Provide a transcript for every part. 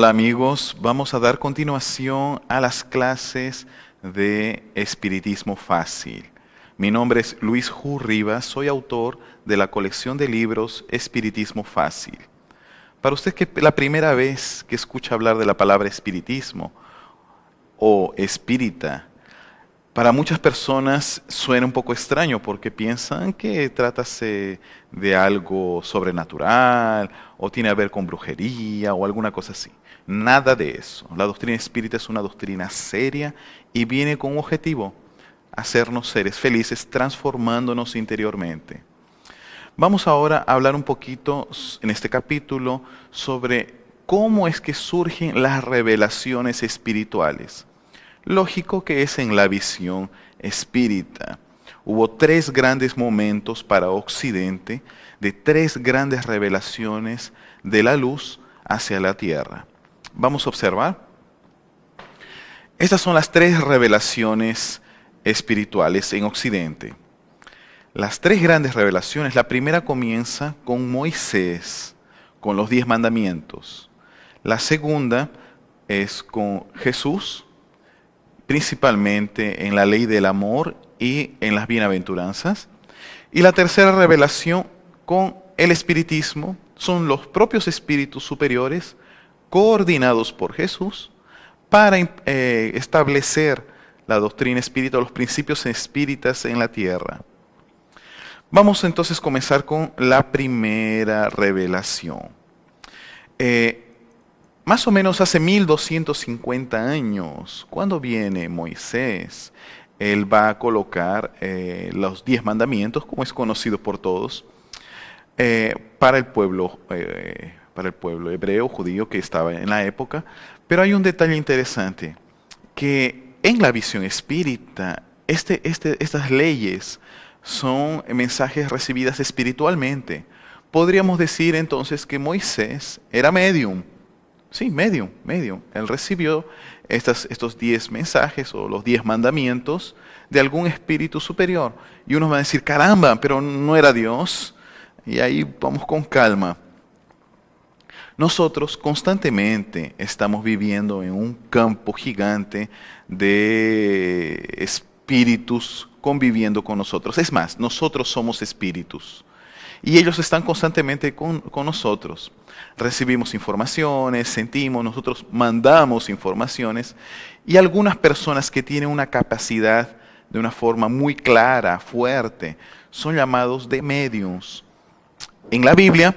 Hola amigos, vamos a dar continuación a las clases de Espiritismo Fácil. Mi nombre es Luis Ju Rivas, soy autor de la colección de libros Espiritismo Fácil. Para usted que la primera vez que escucha hablar de la palabra espiritismo o espírita, para muchas personas suena un poco extraño porque piensan que trátase de algo sobrenatural o tiene a ver con brujería o alguna cosa así. Nada de eso. La doctrina espírita es una doctrina seria y viene con un objetivo: hacernos seres felices transformándonos interiormente. Vamos ahora a hablar un poquito en este capítulo sobre cómo es que surgen las revelaciones espirituales. Lógico que es en la visión espírita. Hubo tres grandes momentos para Occidente de tres grandes revelaciones de la luz hacia la tierra. Vamos a observar. Estas son las tres revelaciones espirituales en Occidente. Las tres grandes revelaciones, la primera comienza con Moisés, con los 10 mandamientos. La segunda es con Jesús, principalmente en la ley del amor y en las bienaventuranzas. Y la tercera revelación con el espiritismo, son los propios espíritus superiores coordinados por Jesús para establecer la doctrina espírita, los principios espíritas en la tierra. Vamos entonces a comenzar con la primera revelación. Más o menos hace 1250 años, cuando viene Moisés, él va a colocar los 10 mandamientos, como es conocido por todos, para el pueblo hebreo, judío que estaba en la época. Pero hay un detalle interesante, que en la visión espírita, estas leyes son mensajes recibidas espiritualmente. Podríamos decir entonces que Moisés era medium. Sí, medium. Él recibió estos 10 mensajes o los 10 mandamientos de algún espíritu superior. Y uno va a decir, caramba, pero no era Dios. Y ahí vamos con calma. Nosotros constantemente estamos viviendo en un campo gigante de espíritus conviviendo con nosotros. Es más, nosotros somos espíritus. Y ellos están constantemente con nosotros. Recibimos informaciones, sentimos, nosotros mandamos informaciones. Y algunas personas que tienen una capacidad de una forma muy clara, fuerte, son llamados de médiums. En la Biblia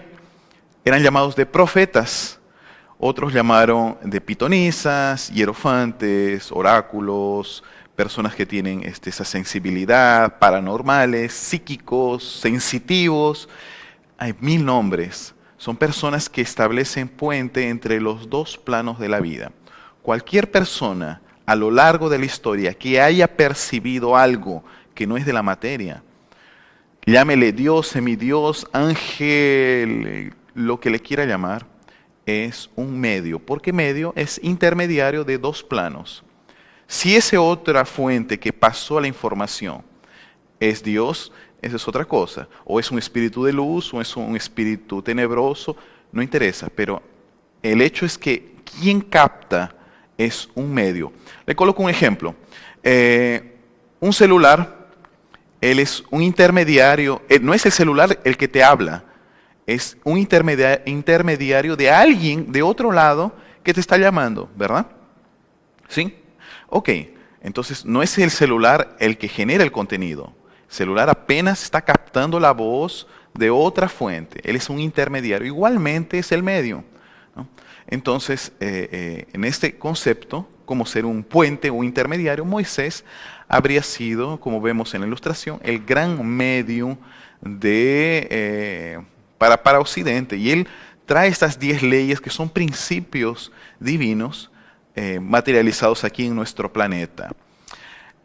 eran llamados de profetas. Otros llamaron de pitonisas, hierofantes, oráculos, personas que tienen esa sensibilidad, paranormales, psíquicos, sensitivos. Hay 1000 nombres. Son personas que establecen puente entre los dos planos de la vida. Cualquier persona a lo largo de la historia que haya percibido algo que no es de la materia, llámele Dios, semidios, ángel, lo que le quiera llamar, es un medio, porque medio es intermediario de dos planos. Si esa otra fuente que pasó la información es Dios, esa es otra cosa. O es un espíritu de luz, o es un espíritu tenebroso, no interesa. Pero el hecho es que quien capta es un medio. Le coloco un ejemplo. Un celular, él es un intermediario, no es el celular el que te habla, es un intermediario de alguien de otro lado que te está llamando, ¿verdad? ¿Sí? Ok, entonces no es el celular el que genera el contenido. El celular apenas está captando la voz de otra fuente. Él es un intermediario. Igualmente es el medio, ¿no? Entonces, en este concepto, como ser un puente o intermediario, Moisés habría sido, como vemos en la ilustración, el gran medium para Occidente. Y él trae estas 10 leyes que son principios divinos materializados aquí en nuestro planeta.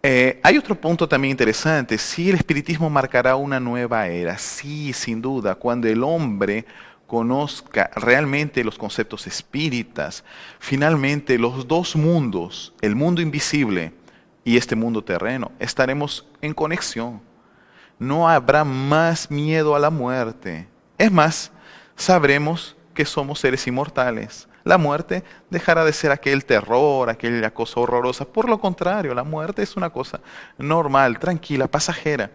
Hay otro punto también interesante. Sí, el espiritismo marcará una nueva era. Sí, sin duda, cuando el hombre conozca realmente los conceptos espíritas, finalmente los dos mundos, el mundo invisible y este mundo terreno, estaremos en conexión. No habrá más miedo a la muerte. Es más, sabremos que somos seres inmortales. La muerte dejará de ser aquel terror, aquella cosa horrorosa. Por lo contrario, la muerte es una cosa normal, tranquila, pasajera.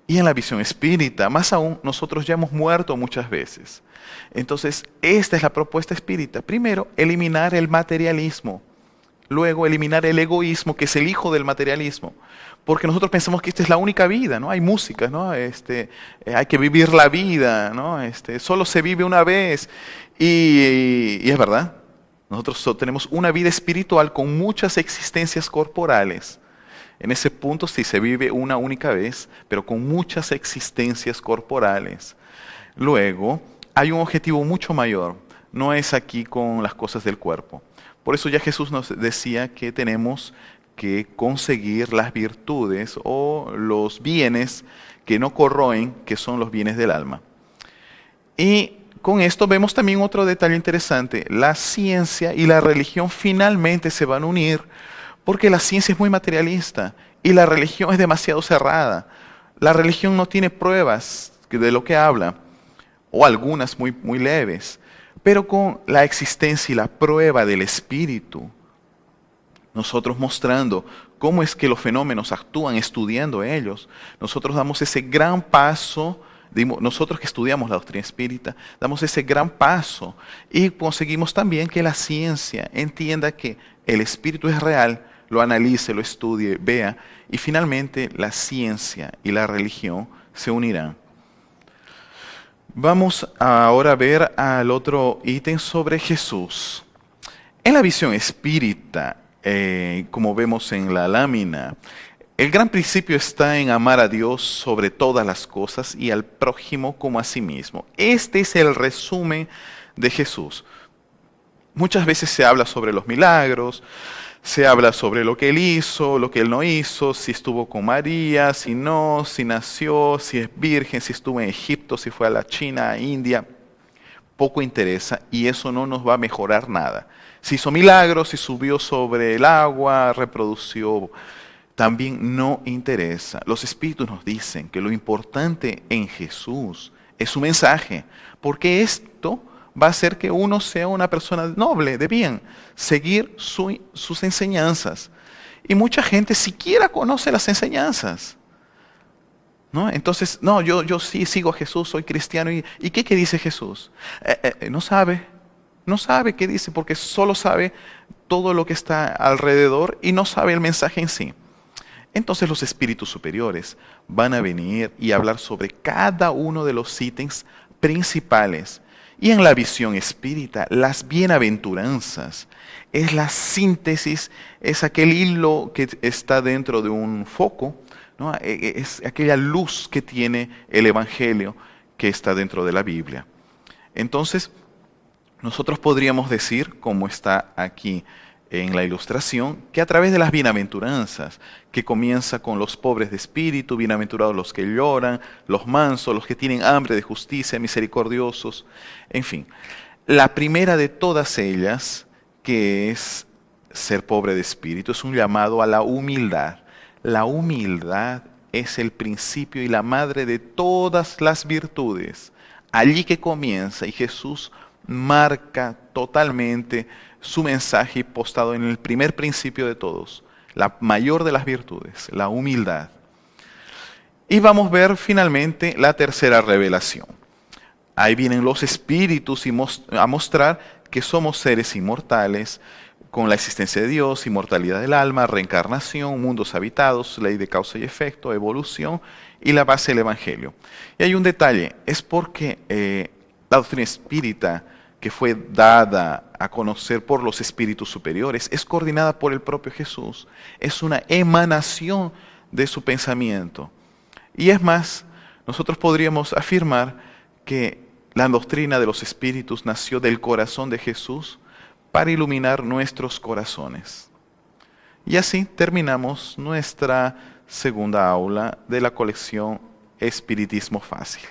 Y en la visión espírita, más aún, nosotros ya hemos muerto muchas veces. Entonces, esta es la propuesta espírita. Primero, eliminar el materialismo. Luego, eliminar el egoísmo, que es el hijo del materialismo. Porque nosotros pensamos que esta es la única vida, ¿no? Hay música, ¿no? Hay que vivir la vida, ¿no? Solo se vive una vez. Y es verdad. Nosotros tenemos una vida espiritual con muchas existencias corporales. En ese punto sí se vive una única vez, pero con muchas existencias corporales. Luego, hay un objetivo mucho mayor. No es aquí con las cosas del cuerpo. Por eso ya Jesús nos decía que tenemos que conseguir las virtudes o los bienes que no corroen, que son los bienes del alma. Y con esto vemos también otro detalle interesante. La ciencia y la religión finalmente se van a unir porque la ciencia es muy materialista y la religión es demasiado cerrada. La religión no tiene pruebas de lo que habla, o algunas muy, muy leves. Pero con la existencia y la prueba del espíritu, nosotros mostrando cómo es que los fenómenos actúan, estudiando ellos, nosotros damos ese gran paso, nosotros que estudiamos la doctrina espírita, damos ese gran paso y conseguimos también que la ciencia entienda que el espíritu es real, lo analice, lo estudie, vea, y finalmente la ciencia y la religión se unirán. Vamos ahora a ver al otro ítem sobre Jesús. En la visión espírita, como vemos en la lámina, el gran principio está en amar a Dios sobre todas las cosas y al prójimo como a sí mismo. Este es el resumen de Jesús. Muchas veces se habla sobre los milagros, se habla sobre lo que Él hizo, lo que Él no hizo, si estuvo con María, si no, si nació, si es virgen, si estuvo en Egipto, si fue a la China, a India. Poco interesa y eso no nos va a mejorar nada. Si hizo milagros, si subió sobre el agua, reprodució, también no interesa. Los espíritus nos dicen que lo importante en Jesús es su mensaje, porque esto va a hacer que uno sea una persona noble, de bien, seguir sus enseñanzas. Y mucha gente siquiera conoce las enseñanzas, ¿no? Entonces, no, yo sí sigo a Jesús, soy cristiano. ¿Y qué dice Jesús? No sabe qué dice, porque solo sabe todo lo que está alrededor y no sabe el mensaje en sí. Entonces los espíritus superiores van a venir y hablar sobre cada uno de los ítems principales. Y en la visión espírita, las bienaventuranzas es la síntesis, es aquel hilo que está dentro de un foco, ¿no? Es aquella luz que tiene el Evangelio que está dentro de la Biblia. Entonces, nosotros podríamos decir, como está aquí en la ilustración, que a través de las bienaventuranzas, que comienza con los pobres de espíritu, bienaventurados los que lloran, los mansos, los que tienen hambre de justicia, misericordiosos, en fin. La primera de todas ellas, que es ser pobre de espíritu, es un llamado a la humildad. La humildad es el principio y la madre de todas las virtudes. Allí que comienza y Jesús marca totalmente su mensaje postado en el primer principio de todos, la mayor de las virtudes, la humildad. Y vamos a ver finalmente la tercera revelación. Ahí vienen los espíritus a mostrar que somos seres inmortales, con la existencia de Dios, inmortalidad del alma, reencarnación, mundos habitados, ley de causa y efecto, evolución y la base del Evangelio. Y hay un detalle, es porque la doctrina espírita que fue dada a conocer por los espíritus superiores, es coordinada por el propio Jesús, es una emanación de su pensamiento. Y es más, nosotros podríamos afirmar que la doctrina de los espíritus nació del corazón de Jesús para iluminar nuestros corazones. Y así terminamos nuestra segunda aula de la colección Espiritismo Fácil.